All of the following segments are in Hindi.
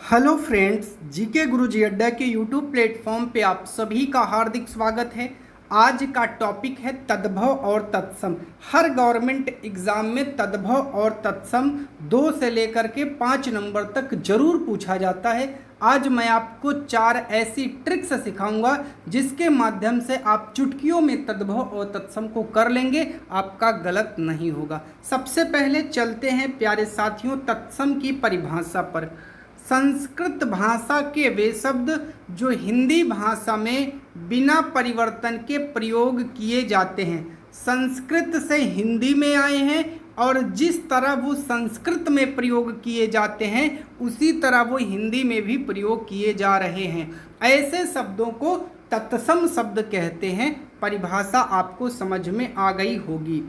हेलो फ्रेंड्स, जीके गुरुजी अड्डा के यूट्यूब प्लेटफॉर्म पे आप सभी का हार्दिक स्वागत है। आज का टॉपिक है तद्भव और तत्सम। हर गवर्नमेंट एग्जाम में तद्भव और तत्सम 2 से लेकर के 5 नंबर तक जरूर पूछा जाता है। आज मैं आपको 4 ऐसी ट्रिक्स सिखाऊंगा जिसके माध्यम से आप चुटकियों में तद्भव और तत्सम को कर लेंगे, आपका गलत नहीं होगा। सबसे पहले चलते हैं प्यारे साथियों तत्सम की परिभाषा पर। संस्कृत भाषा के वे शब्द जो हिंदी भाषा में बिना परिवर्तन के प्रयोग किए जाते हैं, संस्कृत से हिंदी में आए हैं और जिस तरह वो संस्कृत में प्रयोग किए जाते हैं उसी तरह वो हिंदी में भी प्रयोग किए जा रहे हैं, ऐसे शब्दों को तत्सम शब्द कहते हैं। परिभाषा आपको समझ में आ गई होगी।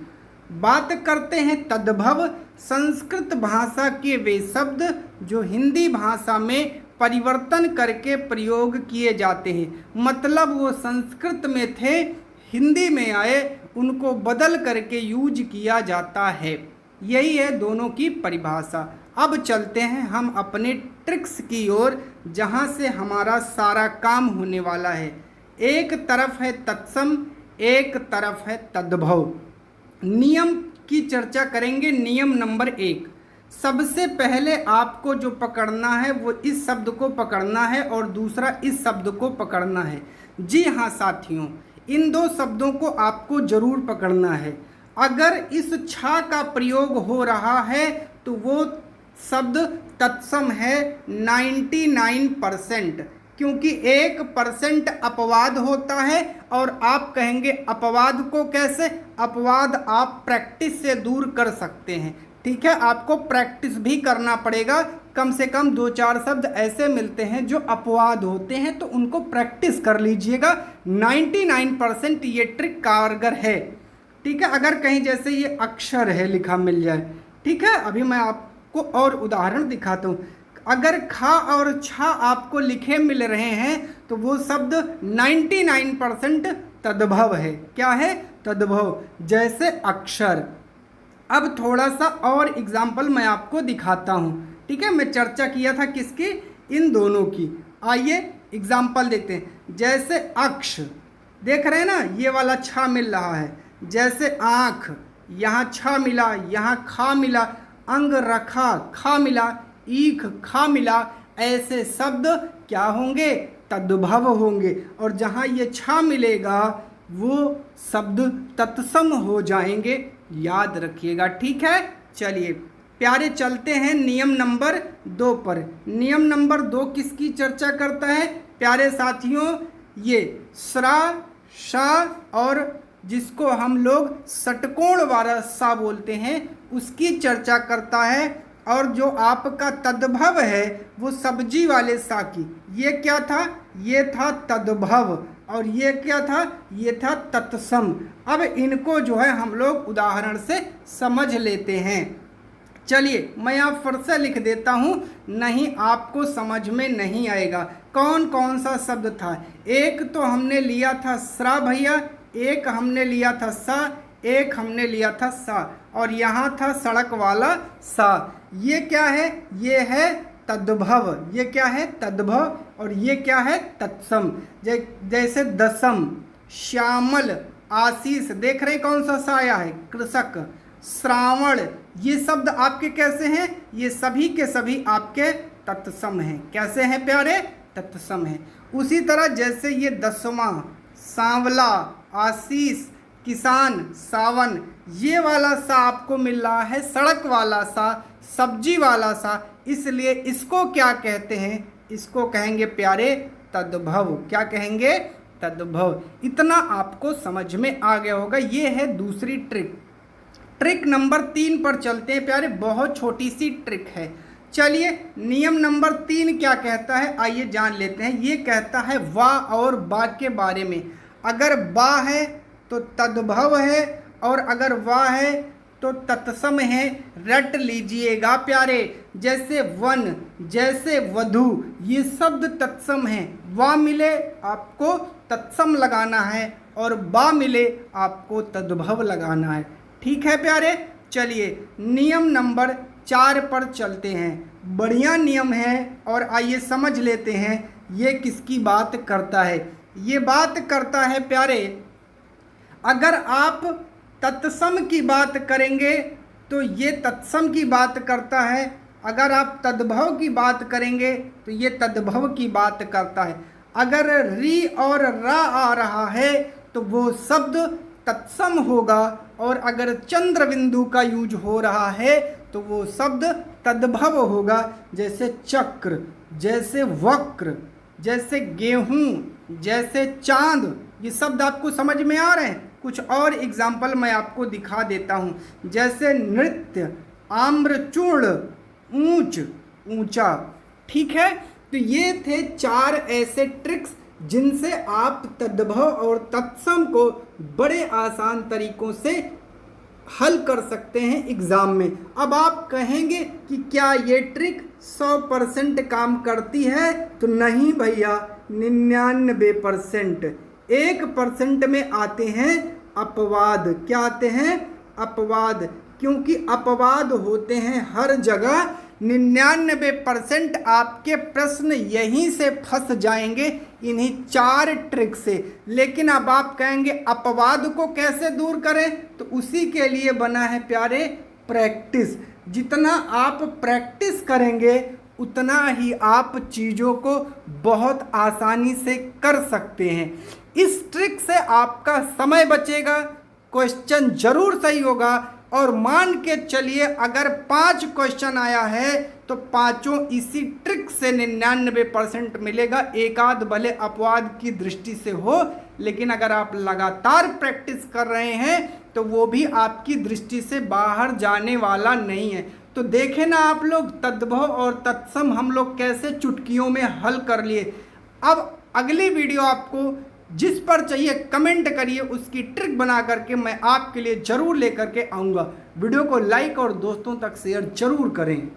बात करते हैं तद्भव। संस्कृत भाषा के वे शब्द जो हिंदी भाषा में परिवर्तन करके प्रयोग किए जाते हैं, मतलब वो संस्कृत में थे हिंदी में आए, उनको बदल करके यूज किया जाता है। यही है दोनों की परिभाषा। अब चलते हैं हम अपने ट्रिक्स की ओर, जहाँ से हमारा सारा काम होने वाला है। एक तरफ है तत्सम, एक तरफ है तद्भव। नियम की चर्चा करेंगे। नियम नंबर 1, सबसे पहले आपको जो पकड़ना है वो इस शब्द को पकड़ना है और दूसरा इस शब्द को पकड़ना है। जी हाँ साथियों, इन 2 शब्दों को आपको जरूर पकड़ना है। अगर इस छा का प्रयोग हो रहा है तो वो शब्द तत्सम है 99%, क्योंकि 1% अपवाद होता है। और आप कहेंगे अपवाद को कैसे? अपवाद आप प्रैक्टिस से दूर कर सकते हैं। ठीक है, आपको प्रैक्टिस भी करना पड़ेगा। कम से कम 2-4 शब्द ऐसे मिलते हैं जो अपवाद होते हैं, तो उनको प्रैक्टिस कर लीजिएगा। 99% ये ट्रिक कारगर है। ठीक है, अगर कहीं जैसे ये अक्षर है लिखा मिल जाए, ठीक है, अभी मैं आपको और उदाहरण दिखाता हूँ। अगर खा और छा आपको लिखे मिल रहे हैं तो वो शब्द 99% तद्भव है। क्या है? तद्भव, जैसे अक्षर। अब थोड़ा सा और एग्जाम्पल मैं आपको दिखाता हूँ। ठीक है, मैं चर्चा किया था किसकी? इन दोनों की। आइए एग्जाम्पल देखते हैं। जैसे अक्ष, देख रहे हैं ना, ये वाला छा मिल रहा है। जैसे आँख, यहाँ छा मिला, यहाँ खा मिला। अंग रखा, खा मिला। ईख, खा मिला। ऐसे शब्द क्या होंगे? तद्भव होंगे। और जहाँ ये छा मिलेगा वो शब्द तत्सम हो जाएंगे, याद रखिएगा। ठीक है, चलिए प्यारे चलते हैं नियम नंबर 2 पर। नियम नंबर 2 किसकी चर्चा करता है प्यारे साथियों? ये स्रा, शा और जिसको हम लोग षटकोण वाला सा बोलते हैं उसकी चर्चा करता है। और जो आपका तद्भव है वो सब्जी वाले सा की। ये क्या था? ये था तद्भव। और ये क्या था? ये था तत्सम। अब इनको जो है हम लोग उदाहरण से समझ लेते हैं। चलिए मैं यहाँ फिर से लिख देता हूँ, नहीं आपको समझ में नहीं आएगा। कौन कौन सा शब्द था? एक तो हमने लिया था स्रा भैया, एक हमने लिया था सा, एक हमने लिया था सा, और यहाँ था सड़क वाला सा। ये क्या है? ये है तद्भव। ये क्या है? तद्भव। और ये क्या है? तत्सम। जैसे दसम, श्यामल, आशीष, देख रहे कौन सा सा आया है? कृषक, श्रावण। ये शब्द आपके कैसे हैं? ये सभी के सभी आपके तत्सम हैं। कैसे हैं प्यारे? तत्सम हैं। उसी तरह जैसे ये दसवां, सांवला, आशीष, किसान, सावन, ये वाला सा आपको मिल रहा है सड़क वाला सा, सब्जी वाला सा, इसलिए इसको क्या कहते हैं? इसको कहेंगे प्यारे तद्भव। क्या कहेंगे? तद्भव। इतना आपको समझ में आ गया होगा। ये है दूसरी ट्रिक। ट्रिक नंबर 3 पर चलते हैं प्यारे। बहुत छोटी सी ट्रिक है। चलिए नियम नंबर 3 क्या कहता है आइए जान लेते हैं। ये कहता है वा और बा के बारे में। अगर बा है तो तद्भव है और अगर वा है तो तत्सम है। रट लीजिएगा प्यारे। जैसे वन, जैसे वधु, ये शब्द तत्सम है। वा मिले आपको तत्सम लगाना है और बा मिले आपको तद्भव लगाना है। ठीक है प्यारे, चलिए नियम नंबर 4 पर चलते हैं। बढ़िया नियम है और आइए समझ लेते हैं ये किसकी बात करता है। ये बात करता है प्यारे, अगर आप तत्सम की बात करेंगे तो ये तत्सम की बात करता है, अगर आप तद्भव की बात करेंगे तो ये तद्भव की बात करता है। अगर री और रा आ रहा है तो वो शब्द तत्सम होगा, और अगर चंद्र बिंदु का यूज हो रहा है तो वो शब्द तद्भव होगा। जैसे चक्र, जैसे वक्र, जैसे गेहूं, जैसे चांद, ये शब्द आपको समझ में आ रहे हैं। कुछ और एग्जाम्पल मैं आपको दिखा देता हूँ। जैसे नृत्य, आम्रचूर्ण, ऊंच, ऊंचा। ठीक है, तो ये थे 4 ऐसे ट्रिक्स जिनसे आप तद्भव और तत्सम को बड़े आसान तरीकों से हल कर सकते हैं एग्ज़ाम में। अब आप कहेंगे कि क्या ये ट्रिक 100% काम करती है? तो नहीं भैया, 99%। 1% में आते हैं अपवाद। क्या आते हैं? अपवाद। क्योंकि अपवाद होते हैं हर जगह। 99% आपके प्रश्न यहीं से फंस जाएंगे, इन्हीं 4 ट्रिक से। लेकिन अब आप कहेंगे अपवाद को कैसे दूर करें? तो उसी के लिए बना है प्यारे प्रैक्टिस। जितना आप प्रैक्टिस करेंगे उतना ही आप चीज़ों को बहुत आसानी से कर सकते हैं। इस ट्रिक से आपका समय बचेगा, क्वेश्चन जरूर सही होगा, और मान के चलिए अगर 5 क्वेश्चन आया है तो पांचों इसी ट्रिक से 99% मिलेगा। एक आध भले अपवाद की दृष्टि से हो, लेकिन अगर आप लगातार प्रैक्टिस कर रहे हैं तो वो भी आपकी दृष्टि से बाहर जाने वाला नहीं है। तो देखें ना आप लोग, तद्भव और तत्सम हम लोग कैसे चुटकियों में हल कर लिए। अब अगली वीडियो आपको जिस पर चाहिए कमेंट करिए, उसकी ट्रिक बना करके मैं आपके लिए ज़रूर लेकर के आऊँगा। वीडियो को लाइक और दोस्तों तक शेयर जरूर करें।